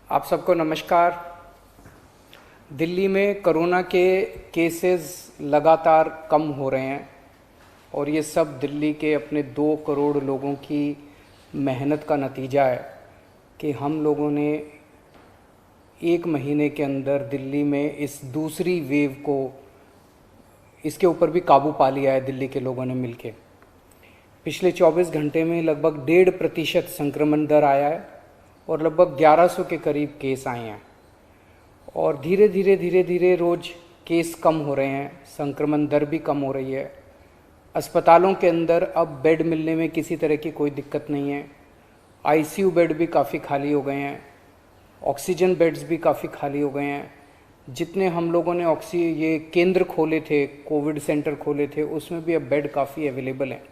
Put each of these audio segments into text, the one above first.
आप सबको नमस्कार। दिल्ली में कोरोना के केसेस लगातार कम हो रहे हैं और ये सब दिल्ली के अपने 2 करोड़ लोगों की मेहनत का नतीजा है कि हम लोगों ने 1 महीने के अंदर दिल्ली में इस दूसरी वेव को इसके ऊपर भी काबू पा लिया है। दिल्ली के लोगों ने मिलके पिछले 24 घंटे में लगभग 1.5% संक्रमण दर आया है और लगभग 1100 के करीब केस आए हैं और धीरे धीरे रोज़ केस कम हो रहे हैं, संक्रमण दर भी कम हो रही है। अस्पतालों के अंदर अब बेड मिलने में किसी तरह की कोई दिक्कत नहीं है। आईसीयू बेड भी काफ़ी खाली हो गए हैं, ऑक्सीजन बेड्स भी काफ़ी खाली हो गए हैं। जितने हम लोगों ने ये केंद्र खोले थे, कोविड सेंटर खोले थे, उसमें भी अब बेड काफ़ी अवेलेबल हैं।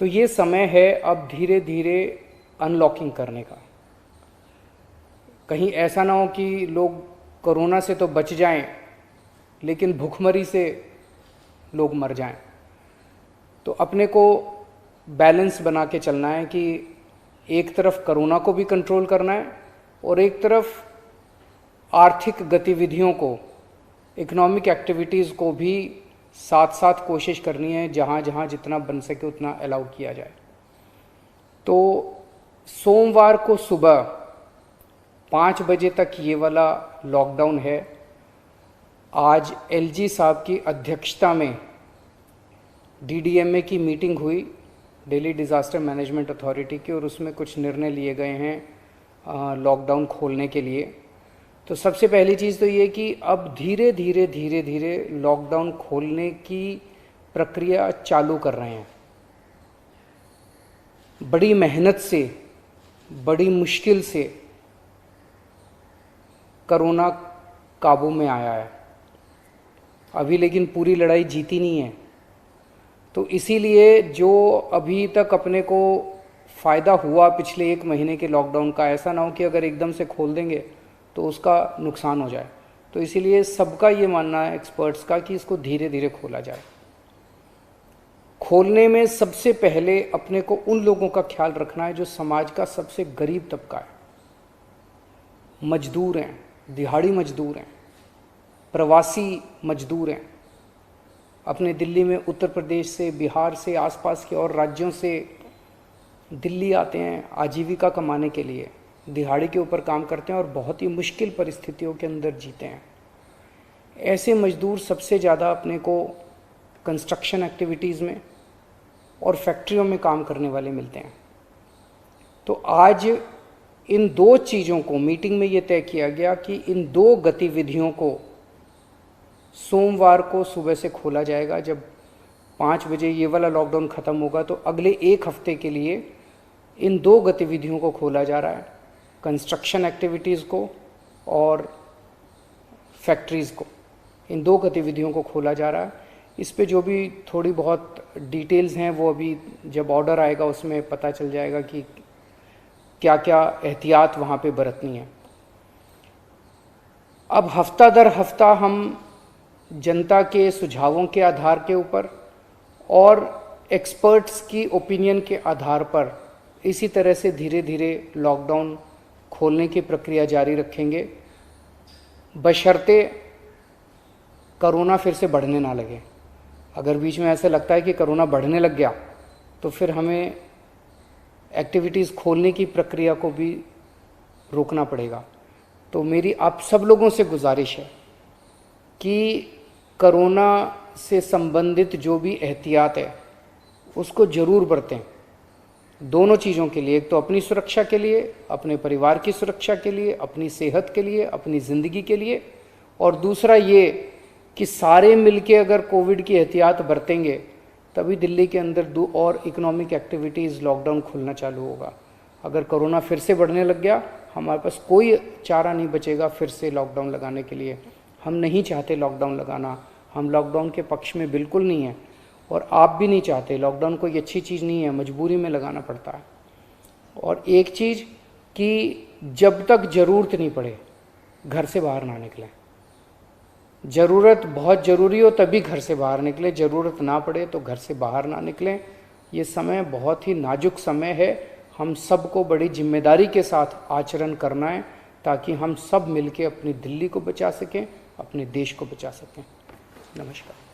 तो ये समय है अब धीरे धीरे अनलॉकिंग करने का। कहीं ऐसा ना हो कि लोग कोरोना से तो बच जाएं लेकिन भूखमरी से लोग मर जाएं। तो अपने को बैलेंस बना के चलना है कि एक तरफ कोरोना को भी कंट्रोल करना है और एक तरफ आर्थिक गतिविधियों को, इकोनॉमिक एक्टिविटीज़ को भी साथ साथ कोशिश करनी है, जहाँ जहाँ जितना बन सके उतना अलाउ किया जाए। तो सोमवार को सुबह 5 बजे तक ये वाला लॉकडाउन है। आज एलजी साहब की अध्यक्षता में डीडीएमए की मीटिंग हुई, दिल्ली डिज़ास्टर मैनेजमेंट अथॉरिटी की, और उसमें कुछ निर्णय लिए गए हैं लॉकडाउन खोलने के लिए। तो सबसे पहली चीज़ तो ये कि अब धीरे धीरे लॉकडाउन खोलने की प्रक्रिया चालू कर रहे हैं। बड़ी मेहनत से, बड़ी मुश्किल से कोरोना काबू में आया है अभी, लेकिन पूरी लड़ाई जीती नहीं है। तो इसीलिए जो अभी तक अपने को फ़ायदा हुआ पिछले 1 महीने के लॉकडाउन का, ऐसा ना हो कि अगर एकदम से खोल देंगे तो उसका नुकसान हो जाए। तो इसीलिए सबका ये मानना है, एक्सपर्ट्स का, कि इसको धीरे धीरे खोला जाए। खोलने में सबसे पहले अपने को उन लोगों का ख्याल रखना है जो समाज का सबसे गरीब तबका है। मजदूर हैं, दिहाड़ी मजदूर हैं, प्रवासी मजदूर हैं। अपने दिल्ली में उत्तर प्रदेश से, बिहार से, आसपास के और राज्यों से दिल्ली आते हैं आजीविका कमाने के लिए, दिहाड़ी के ऊपर काम करते हैं और बहुत ही मुश्किल परिस्थितियों के अंदर जीते हैं। ऐसे मजदूर सबसे ज़्यादा अपने को कंस्ट्रक्शन एक्टिविटीज़ में और फैक्ट्रियों में काम करने वाले मिलते हैं। तो आज इन 2 चीज़ों को मीटिंग में ये तय किया गया कि इन 2 गतिविधियों को सोमवार को सुबह से खोला जाएगा। जब 5 बजे ये वाला लॉकडाउन ख़त्म होगा तो अगले 1 हफ्ते के लिए इन 2 गतिविधियों को खोला जा रहा है, कंस्ट्रक्शन एक्टिविटीज़ को और फैक्ट्रीज़ को। इन 2 गतिविधियों को खोला जा रहा है। इस पे जो भी थोड़ी बहुत डिटेल्स हैं वो अभी जब ऑर्डर आएगा उसमें पता चल जाएगा कि क्या क्या एहतियात वहाँ पे बरतनी है। अब हफ्ता दर हफ्ता हम जनता के सुझावों के आधार के ऊपर और एक्सपर्ट्स की ओपिनियन के आधार पर इसी तरह से धीरे धीरे लॉकडाउन खोलने की प्रक्रिया जारी रखेंगे, बशर्ते कोरोना फिर से बढ़ने ना लगे। अगर बीच में ऐसा लगता है कि कोरोना बढ़ने लग गया तो फिर हमें एक्टिविटीज़ खोलने की प्रक्रिया को भी रोकना पड़ेगा। तो मेरी आप सब लोगों से गुजारिश है कि कोरोना से संबंधित जो भी एहतियात है उसको ज़रूर बरतें, दोनों चीज़ों के लिए। एक तो अपनी सुरक्षा के लिए, अपने परिवार की सुरक्षा के लिए, अपनी सेहत के लिए, अपनी ज़िंदगी के लिए, और दूसरा ये कि सारे मिलके अगर कोविड की एहतियात बरतेंगे तभी दिल्ली के अंदर 2 और इकोनॉमिक एक्टिविटीज़ लॉकडाउन खुलना चालू होगा। अगर कोरोना फिर से बढ़ने लग गया, हमारे पास कोई चारा नहीं बचेगा फिर से लॉकडाउन लगाने के लिए। हम नहीं चाहते लॉकडाउन लगाना, हम लॉकडाउन के पक्ष में बिल्कुल नहीं हैं और आप भी नहीं चाहते। लॉकडाउन कोई अच्छी चीज़ नहीं है, मजबूरी में लगाना पड़ता है। और एक चीज़ कि जब तक ज़रूरत नहीं पड़े घर से बाहर ना निकलें। ज़रूरत बहुत ज़रूरी हो तभी घर से बाहर निकलें, ज़रूरत ना पड़े तो घर से बाहर ना निकलें। ये समय बहुत ही नाजुक समय है। हम सबको बड़ी जिम्मेदारी के साथ आचरण करना है, ताकि हम सब मिलके अपनी दिल्ली को बचा सकें, अपने देश को बचा सकें। नमस्कार।